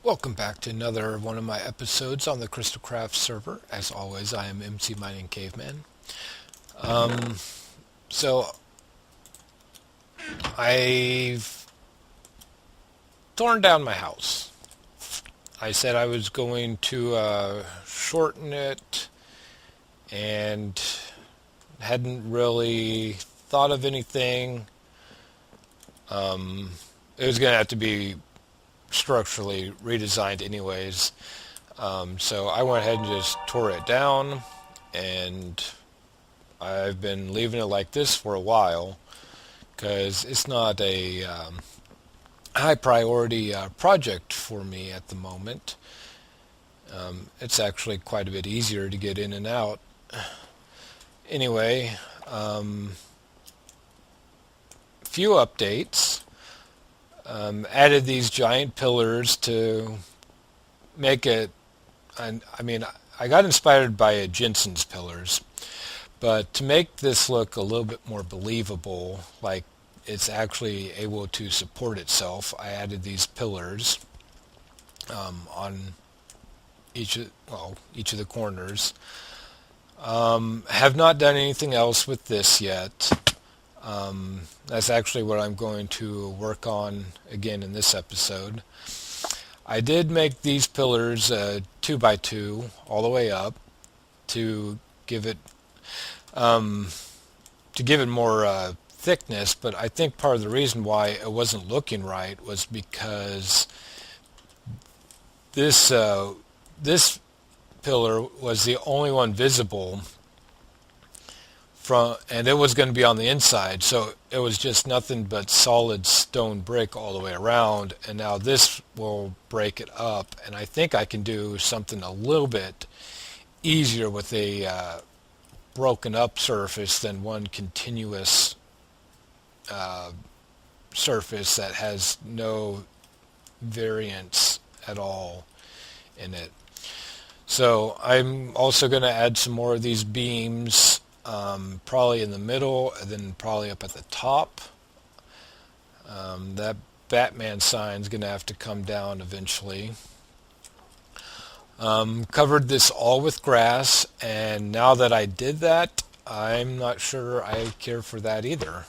Welcome back to another one of my episodes on the Crystalcraft server. As always, I am MCMiningCaveman. Um, so I've torn down my house. I said I was going to shorten it and hadn't really thought of anything. It was going to have to be structurally redesigned anyways. So I went ahead and just tore it down, and I've been leaving it like this for a while because it's not a high priority project for me at the moment. It's actually quite a bit easier to get in and out. Anyway, few updates. Added these giant pillars to make it, I got inspired by Jensen's pillars, but to make this look a little bit more believable, like it's actually able to support itself, I added these pillars on each of the corners. Have not done anything else with this yet. That's actually what I'm going to work on again in this episode. I did make these pillars 2x2 all the way up to give it more thickness, but I think part of the reason why it wasn't looking right was because this pillar was the only one visible and it was going to be on the inside, so it was just nothing but solid stone brick all the way around, and now this will break it up, and I think I can do something a little bit easier with a broken up surface than one continuous surface that has no variance at all in it. So I'm also going to add some more of these beams, probably in the middle and then probably up at the top. That Batman sign's going to have to come down eventually. Covered this all with grass, and now that I did that, I'm not sure I care for that either.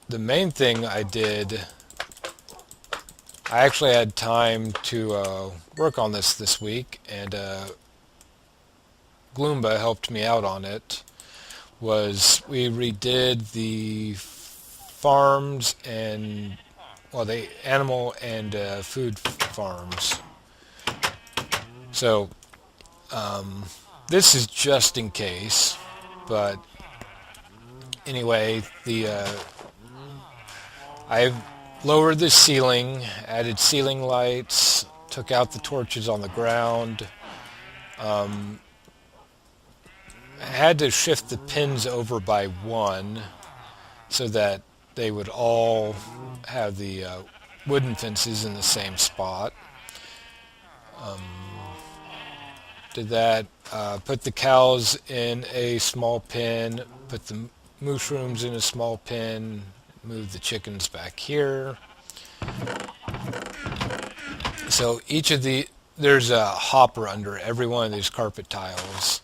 The main thing I did, I actually had time to work on this week, and Gluumba helped me out on it. We redid the farms and the animal and food farms. So this is just in case, but anyway, I've lowered the ceiling, added ceiling lights, took out the torches on the ground. I had to shift the pins over by one so that they would all have the wooden fences in the same spot. Did that, put the cows in a small pen, put the mushrooms in a small pen, move the chickens back here. So there's a hopper under every one of these carpet tiles.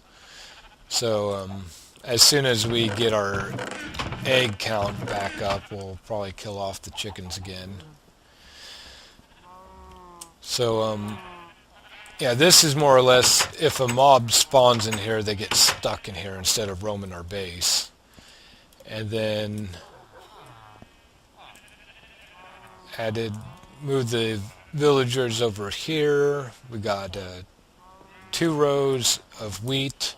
So as soon as we get our egg count back up, we'll probably kill off the chickens again. So yeah, this is more or less if a mob spawns in here, they get stuck in here instead of roaming our base. And then moved the villagers over here. We got 2 rows of wheat.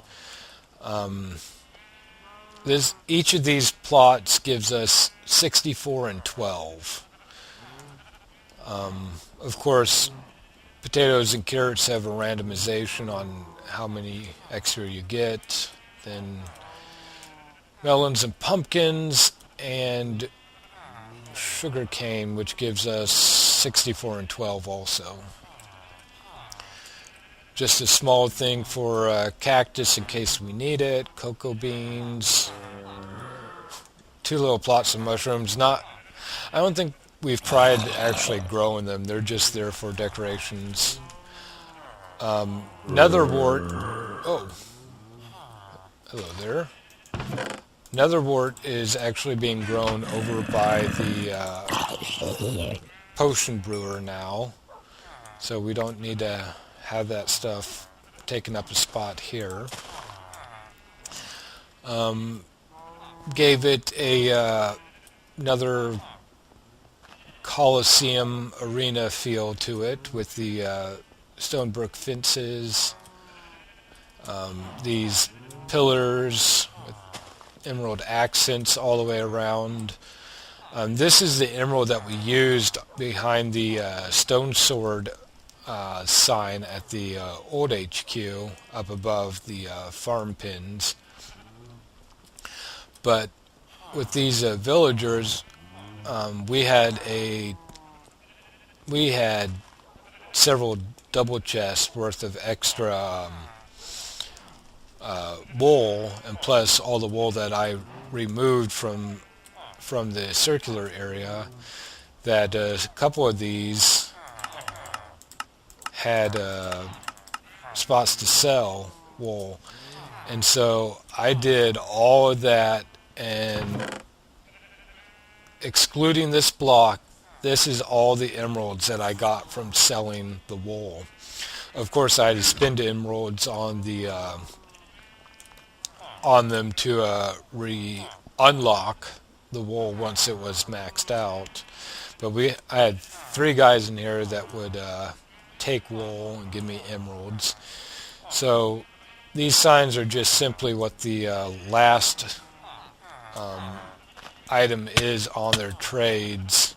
Each of these plots gives us 64 and 12. Of course, potatoes and carrots have a randomization on how many extra you get. Then melons and pumpkins and sugar cane, which gives us 64 and 12 also. Just a small thing for cactus in case we need it, cocoa beans, 2 little plots of mushrooms. I don't think we've tried actually growing them. They're just there for decorations. Netherwort. Oh, hello there. Netherwort is actually being grown over by the potion brewer now, so we don't need to have that stuff taking up a spot here. Gave it another Coliseum arena feel to it with the stone brick fences, these pillars with emerald accents all the way around. This is the emerald that we used behind the stone sword sign at the old HQ up above the farm pins. But with these villagers, we had several double chests worth of extra wool, and plus all the wool that I removed from the circular area. That a couple of these had spots to sell wool, and so I did all of that, and excluding this block, this is all the emeralds that I got from selling the wool. Of course, I had to spend emeralds on them to unlock the wool once it was maxed out. But I had 3 guys in here that would take wool and give me emeralds. So these signs are just simply what the last item is on their trades.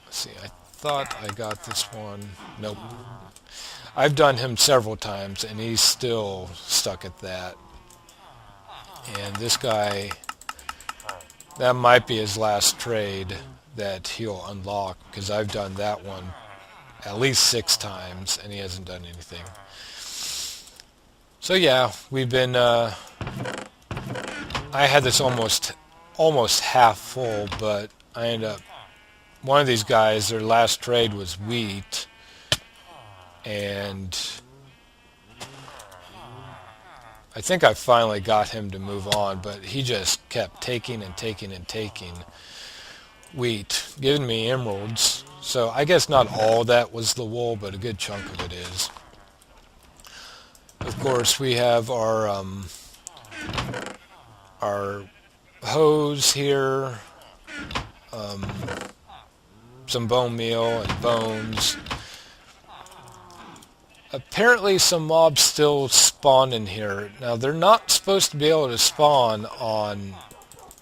Let's see, I thought I got this one. Nope. I've done him several times and he's still stuck at that. And this guy, that might be his last trade that he'll unlock, because I've done that one at least 6 times and he hasn't done anything. So yeah, we've been I had this almost half full, but I ended up, one of these guys, their last trade was wheat, and I think I finally got him to move on, but he just kept taking and taking and taking wheat, giving me emeralds. So I guess not all that was the wool, but a good chunk of it is. Of course, we have our hose here, some bone meal and bones. Apparently some mobs still spawn in here. Now, they're not supposed to be able to spawn on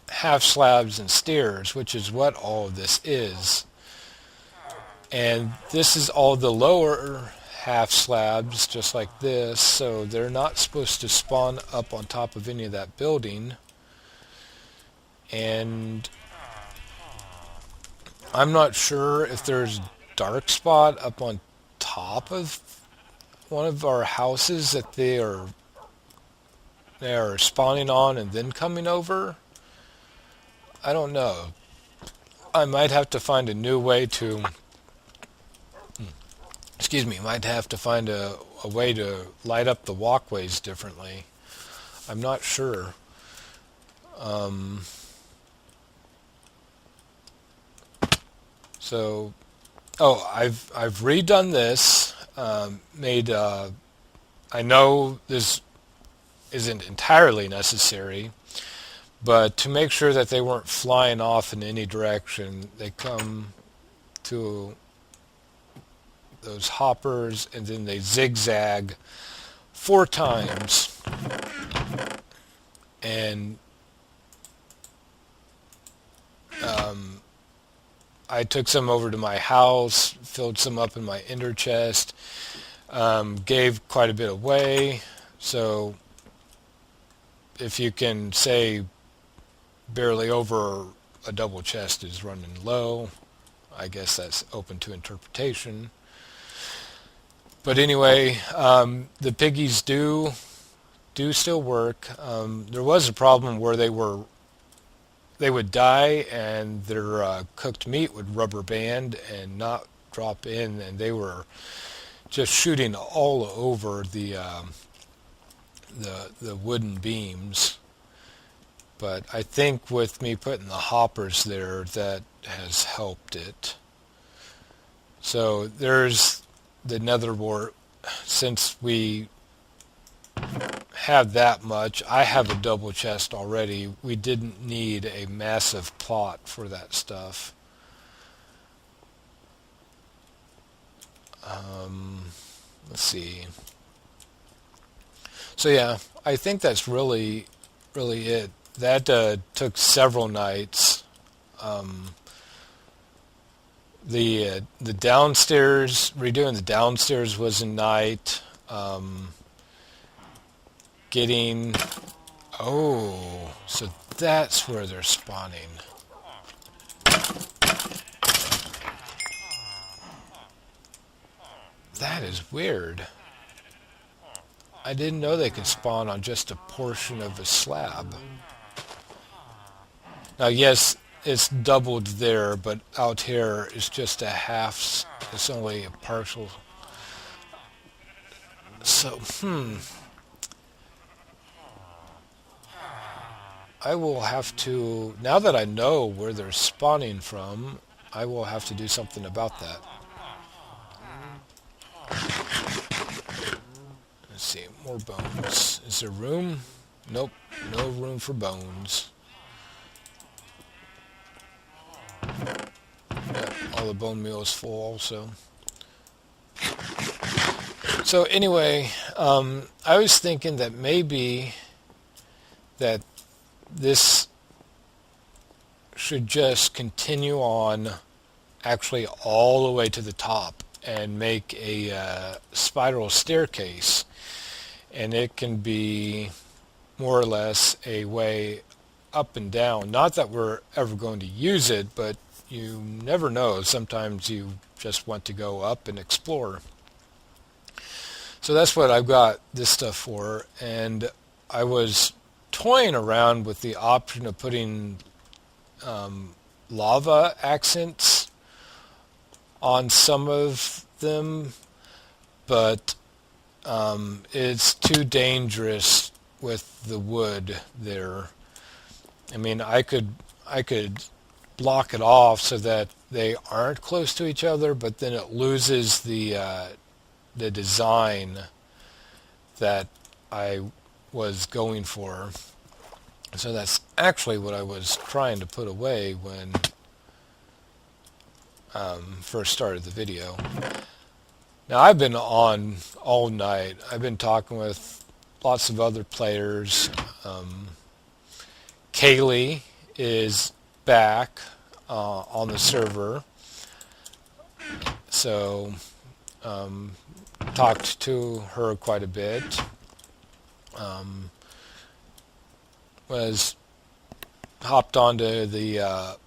half slabs and steers, which is what all of this is. And this is all the lower half slabs, just like this, so they're not supposed to spawn up on top of any of that building. And I'm not sure if there's a dark spot up on top of one of our houses that they are spawning on and then coming over. I don't know. I might have to find a new way to might have to find a way to light up the walkways differently. I'm not sure. So, I've redone this. I know this isn't entirely necessary, but to make sure that they weren't flying off in any direction, they come to those hoppers and then they zigzag 4 times, and I took some over to my house, filled some up in my ender chest, gave quite a bit away. So if you can say barely over a double chest is running low, I guess that's open to interpretation. But anyway, the piggies do still work. There was a problem where they were they would die, and their cooked meat would rubber band and not drop in, and they were just shooting all over the wooden beams. But I think with me putting the hoppers there, that has helped it. So there's the nether wart. Since we have that much, I have a double chest already. We didn't need a massive plot for that stuff. Let's see. So yeah, I think that's really it. That took several nights. The downstairs, redoing the downstairs was a night. So that's where they're spawning. That is weird. I didn't know they could spawn on just a portion of a slab. Now, yes, it's doubled there, but out here it's just a half. It's only a partial. So, I will have to, now that I know where they're spawning from, I will have to do something about that. Let's see, more bones. Is there room? Nope, no room for bones. Yep, all the bone meal is full also. So anyway, I was thinking that maybe that this should just continue on actually all the way to the top and make a spiral staircase, and it can be more or less a way up and down. Not that we're ever going to use it, but you never know. Sometimes you just want to go up and explore. So that's what I've got this stuff for, and I was toying around with the option of putting lava accents on some of them, but it's too dangerous with the wood there. I mean, I could block it off so that they aren't close to each other, but then it loses the design that I was going for. So that's actually what I was trying to put away when first started the video. Now, I've been on all night. I've been talking with lots of other players. Kaylee is back on the server, so talked to her quite a bit. Was hopped onto the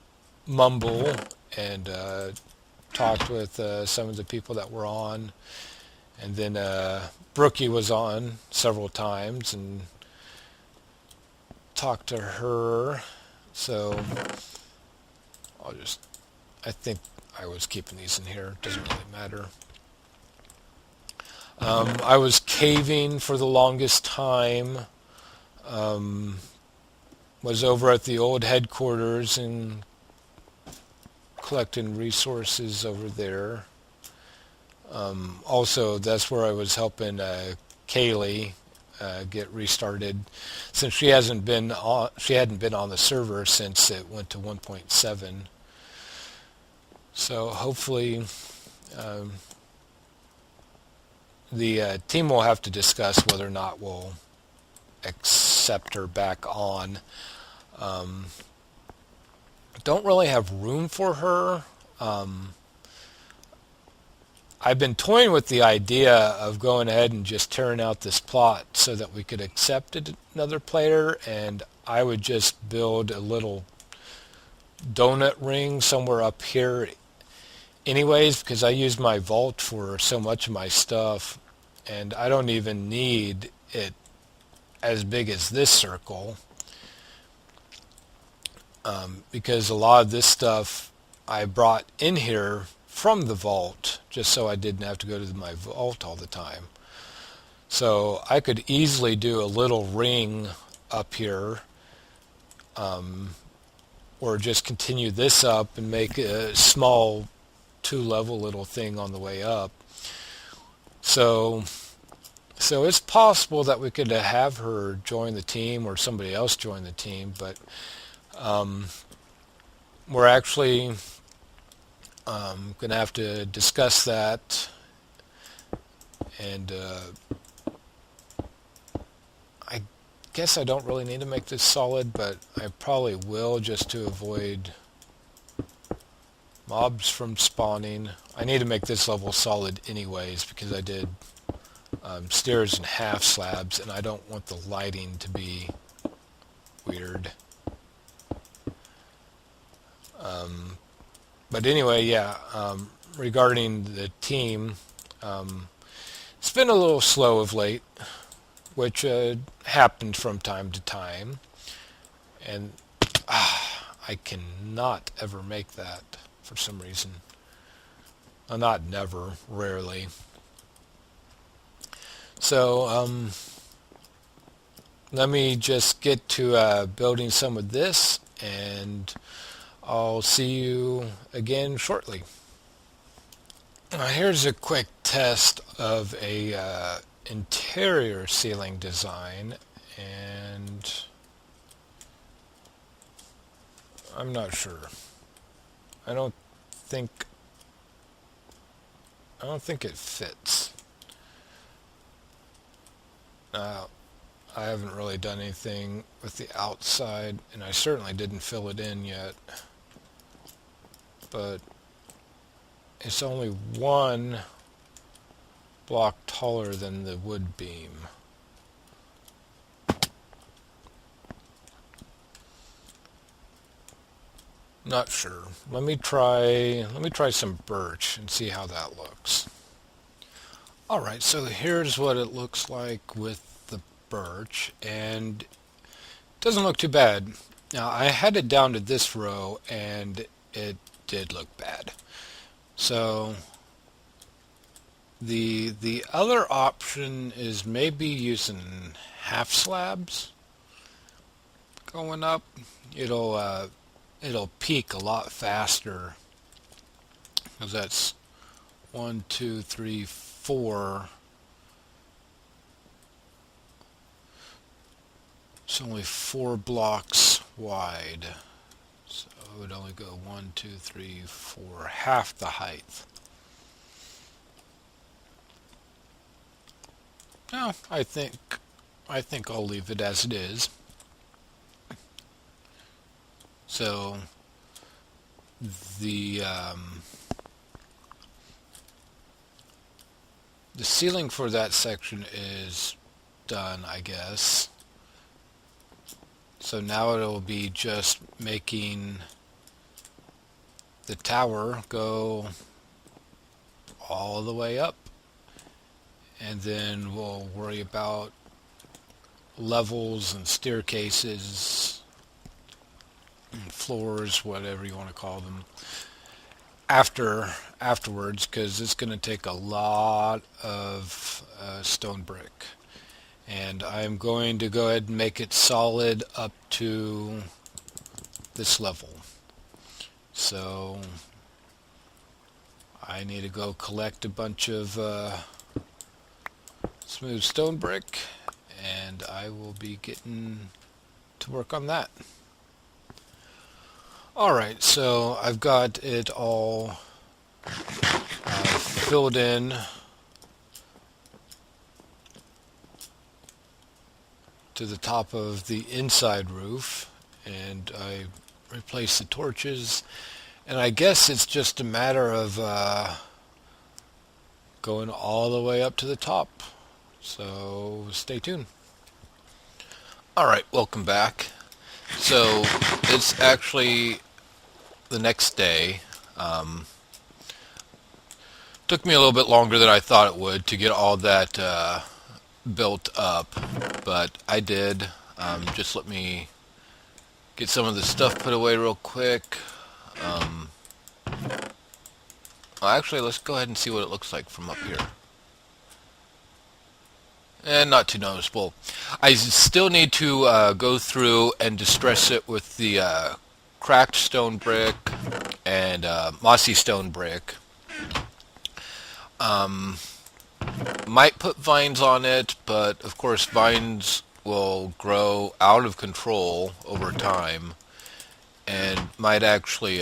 Mumble and talked with some of the people that were on, and then Brookie was on several times and talked to her. So I think I was keeping these in here. It doesn't really matter. I was caving for the longest time. Was over at the old headquarters and collecting resources over there. Also, that's where I was helping Kaylee get restarted, since she hadn't been on the server since it went to 1.7. So hopefully the team will have to discuss whether or not we'll accept her back on. Don't really have room for her. I've been toying with the idea of going ahead and just tearing out this plot so that we could accept another player, and I would just build a little donut ring somewhere up here anyways, because I use my vault for so much of my stuff, and I don't even need it as big as this circle. because a lot of this stuff I brought in here from the vault just so I didn't have to go to my vault all the time. So I could easily do a little ring up here, or just continue this up and make a small 2-level little thing on the way up. So it's possible that we could have her join the team or somebody else join the team, but we're actually going to have to discuss that, and I guess I don't really need to make this solid, but I probably will just to avoid mobs from spawning. I need to make this level solid anyways because I did stairs and half slabs, and I don't want the lighting to be weird. But anyway, yeah, regarding the team, it's been a little slow of late, which happened from time to time, and I cannot ever make that for some reason. Well, not never, rarely. So let me just get to building some of this, and I'll see you again shortly. Here's a quick test of a interior ceiling design, and I'm not sure. I don't think it fits. I haven't really done anything with the outside, and I certainly didn't fill it in yet. But it's only 1 block taller than the wood beam. Not sure. Let me try some birch and see how that looks. Alright, so here's what it looks like with the birch, and it doesn't look too bad. Now I had it down to this row and it did look bad. So the other option is maybe using half slabs going up. It'll peak a lot faster, because that's 1, 2, 3, 4. It's only 4 blocks wide, so it would only go 1, 2, 3, 4, half the height. No, I think I'll leave it as it is. So the ceiling for that section is done, I guess. So now it'll be just making the tower go all the way up, and then we'll worry about levels and staircases and floors, whatever you want to call them, afterwards, because it's going to take a lot of stone brick, and I'm going to go ahead and make it solid up to this level. So I need to go collect a bunch of smooth stone brick, and I will be getting to work on that. Alright, so I've got it all filled in to the top of the inside roof, and I replaced the torches, and I guess it's just a matter of going all the way up to the top. So stay tuned. Alright, welcome back. So it's actually the next day. Took me a little bit longer than I thought it would to get all that built up, but I did. Just let me Get some of the stuff put away real quick. Actually, let's go ahead and see what it looks like from up here. And not too noticeable. I still need to go through and distress it with the cracked stone brick and mossy stone brick. Might put vines on it, but of course vines will grow out of control over time and might actually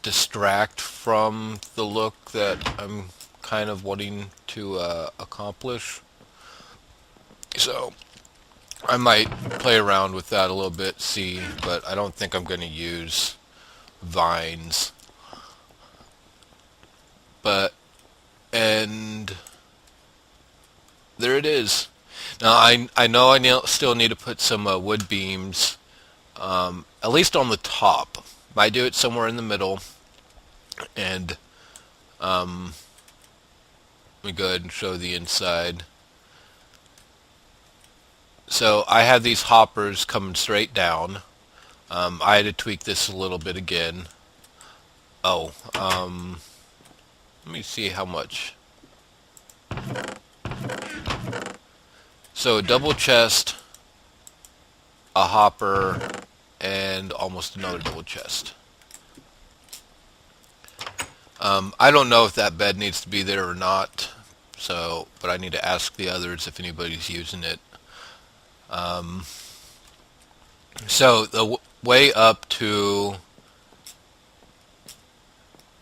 distract from the look that I'm kind of wanting to accomplish. So I might play around with that a little bit, see, but I don't think I'm going to use vines. And there it is. Now I know I still need to put some wood beams, at least on the top. Might do it somewhere in the middle, and let me go ahead and show the inside. So I have these hoppers coming straight down. I had to tweak this a little bit again. Oh, let me see how much. So a double chest, a hopper, and almost another double chest. I don't know if that bed needs to be there or not, but I need to ask the others if anybody's using it. So the way up to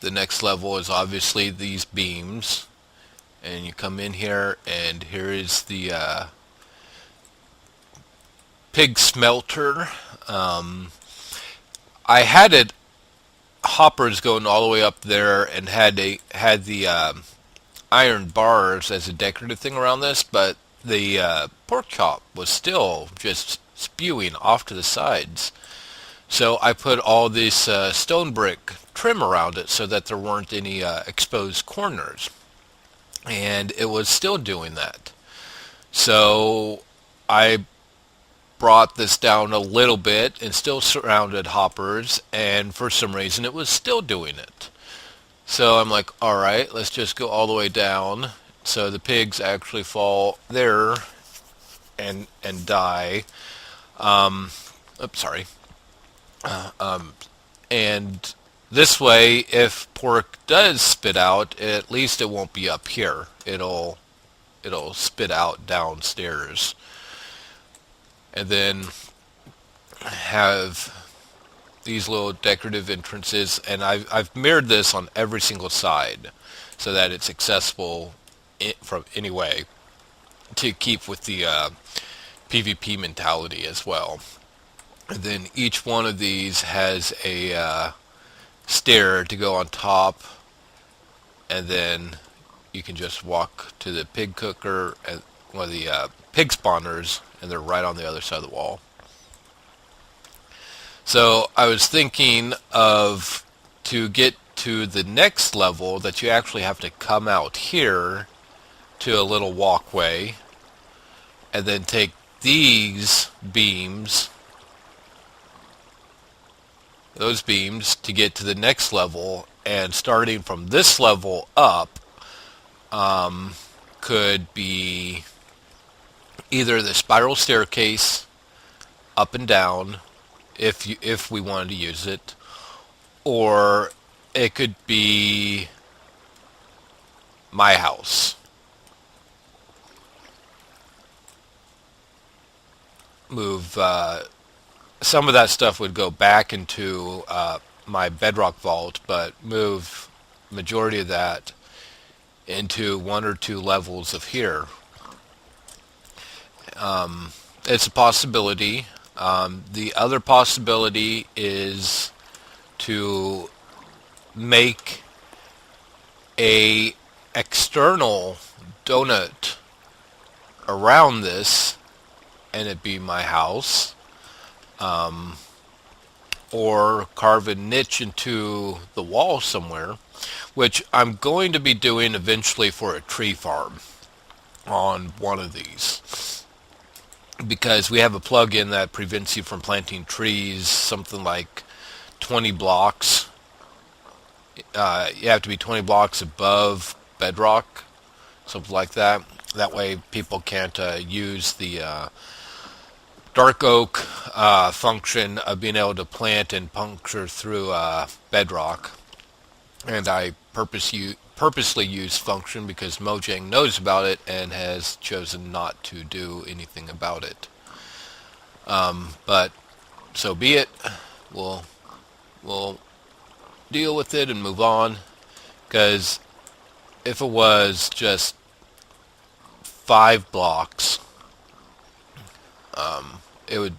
the next level is obviously these beams, and you come in here, and here is the pig smelter. I had it hoppers going all the way up there, and had the iron bars as a decorative thing around this, but the pork chop was still just spewing off to the sides. So I put all this stone brick trim around it so that there weren't any exposed corners, and it was still doing that. So I brought this down a little bit and still surrounded hoppers, and for some reason it was still doing it. So I'm like, alright, let's just go all the way down so the pigs actually fall there and die. Oops, sorry. And this way, if pork does spit out, at least it won't be up here. It'll spit out downstairs. And then have these little decorative entrances, and I've mirrored this on every single side so that it's accessible from any way, to keep with the PvP mentality as well. And then each one of these has a stair to go on top, and then you can just walk to the pig cooker and one of the pig spawners, and they're right on the other side of the wall. So I was thinking of, to get to the next level, that you actually have to come out here to a little walkway, and then take these beams, those beams, to get to the next level. And starting from this level up, could be either the spiral staircase up and down, if we wanted to use it, or it could be my house. Move some of that stuff would go back into my bedrock vault, but move majority of that into one or two levels of here. It's a possibility. The other possibility is to make a external donut around this, and it be my house, or carve a niche into the wall somewhere, which I'm going to be doing eventually for a tree farm on one of these. because we have a plug-in that prevents you from planting trees, something like 20 blocks. You have to be 20 blocks above bedrock, something like that. That way people can't use the dark oak function of being able to plant and puncture through bedrock. And I purposely use function because Mojang knows about it and has chosen not to do anything about it. But so be it. We'll deal with it and move on. Because if it was just 5 blocks, it would.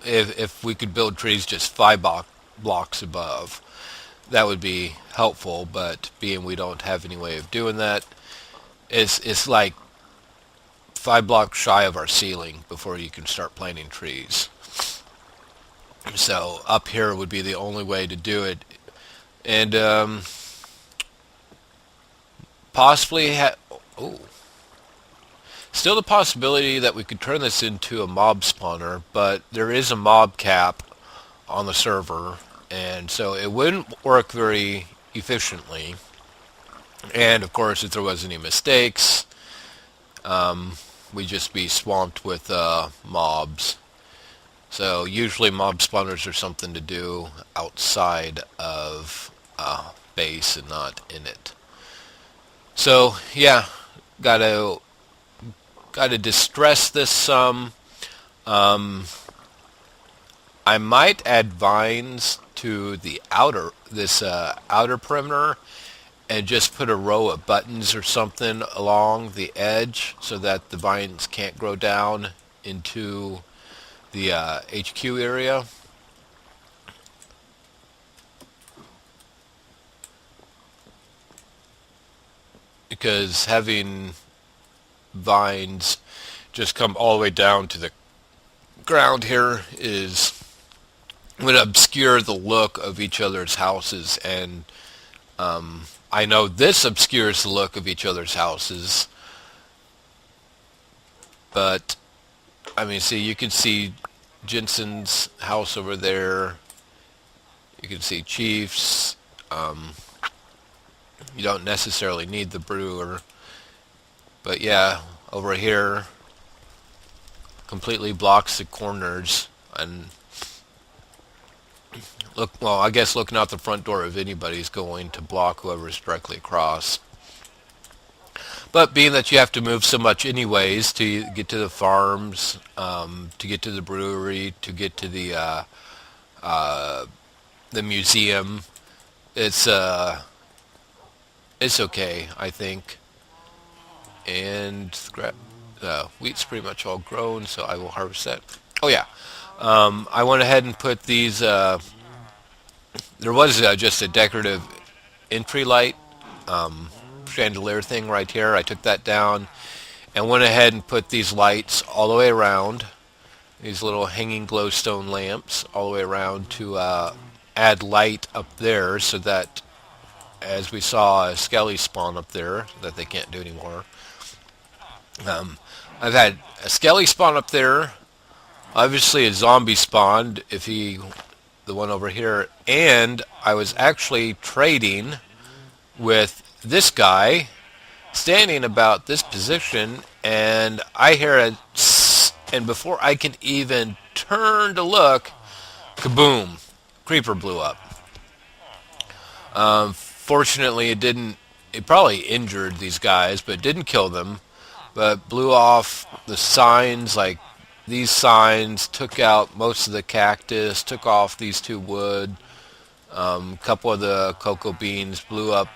If we could build trees just 5 blocks above, that would be helpful. But being we don't have any way of doing that, it's like 5 blocks shy of our ceiling before you can start planting trees. So up here would be the only way to do it, and possibly still the possibility that we could turn this into a mob spawner, but there is a mob cap on the server, and so it wouldn't work very efficiently. And of course, if there was any mistakes, we'd just be swamped with mobs. So usually mob spawners are something to do outside of base and not in it. So yeah, gotta distress this some. I might add vines to the outer perimeter and just put a row of buttons or something along the edge so that the vines can't grow down into the HQ area. Because having vines just come all the way down to the ground here would obscure the look of each other's houses, and I know this obscures the look of each other's houses, but I mean, see, you can see Jenson's house over there. You can see Chief's. You don't necessarily need the brewer. But yeah, over here, completely blocks the corners. And well, I guess looking out the front door of anybody's going to block whoever's directly across. But being that you have to move so much anyways to get to the farms, to get to the brewery, to get to the museum, it's okay, I think. And the wheat's pretty much all grown, so I will harvest that. Oh yeah, I went ahead and put these. There was just a decorative entry light. Chandelier thing right here. I took that down and went ahead and put these lights all the way around, these little hanging glowstone lamps all the way around to add light up there, so that as we saw a skelly spawn up there that they can't do anymore. I've had a skelly spawn up there, obviously a zombie spawned, the one over here, and I was actually trading with this guy standing about this position, and I hear a tss, and before I can even turn to look, kaboom, creeper blew up. Fortunately it probably injured these guys, but it didn't kill them, but blew off the signs, like these signs, took out most of the cactus, took off these 2 wood, a couple of the cocoa beans, blew up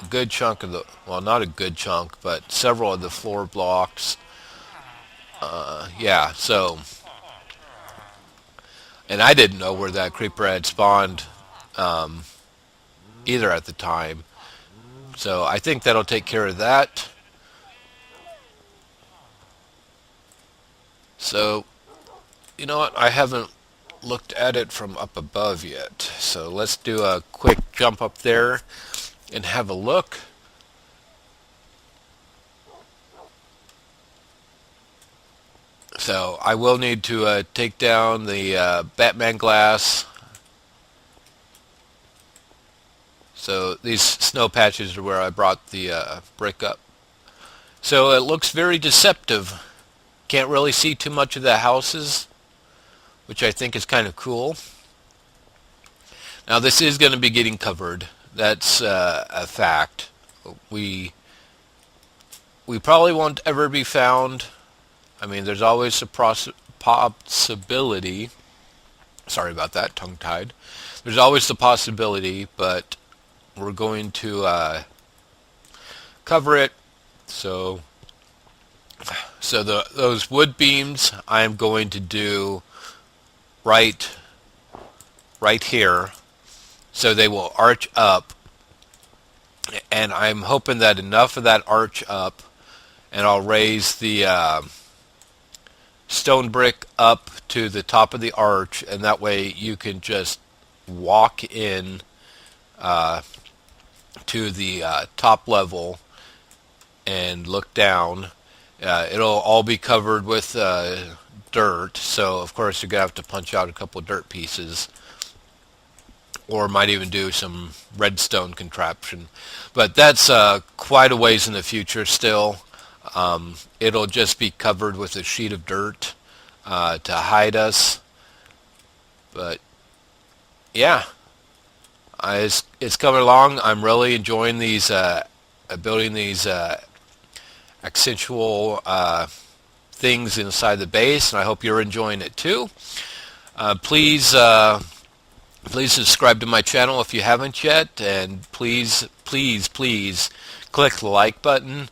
a good chunk of well, not a good chunk, but several of the floor blocks. Yeah, so, and I didn't know where that creeper had spawned either at the time. So I think that'll take care of that. So, you know what, I haven't looked at it from up above yet. So let's do a quick jump up there and have a look. So I will need to take down the Batman glass. So these snow patches are where I brought the brick up. So it looks very deceptive. Can't really see too much of the houses, which I think is kind of cool. Now this is going to be getting covered. That's a fact. We probably won't ever be found. I mean, there's always a possibility. Sorry about that, tongue-tied. There's always the possibility, but we're going to cover it. So those wood beams I'm going to do right here, so they will arch up, and I'm hoping that enough of that arch up, and I'll raise the stone brick up to the top of the arch, and that way you can just walk in to the top level and look down. It'll all be covered with dirt, so of course you're going to have to punch out a couple of dirt pieces, or might even do some redstone contraption. But that's quite a ways in the future still. It'll just be covered with a sheet of dirt to hide us. But yeah, it's coming along. I'm really enjoying these building these accentual things inside the base, and I hope you're enjoying it too. Please subscribe to my channel if you haven't yet, and please click the like button.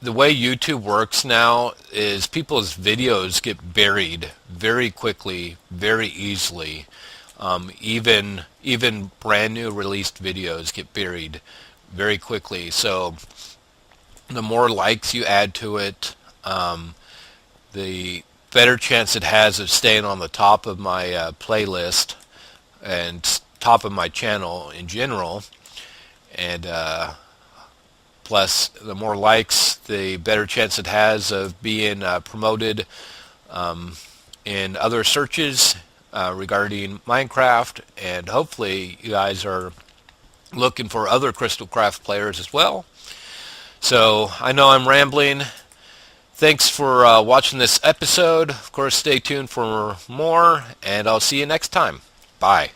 The way YouTube works now is people's videos get buried very quickly, very easily. Even brand new released videos get buried very quickly. So the more likes you add to it, the better chance it has of staying on the top of my playlist and top of my channel in general. And plus, the more likes, the better chance it has of being promoted in other searches regarding Minecraft. And hopefully you guys are looking for other Crystalcraft players as well. So I know I'm rambling. Thanks for watching this episode. Of course, stay tuned for more, and I'll see you next time. Bye.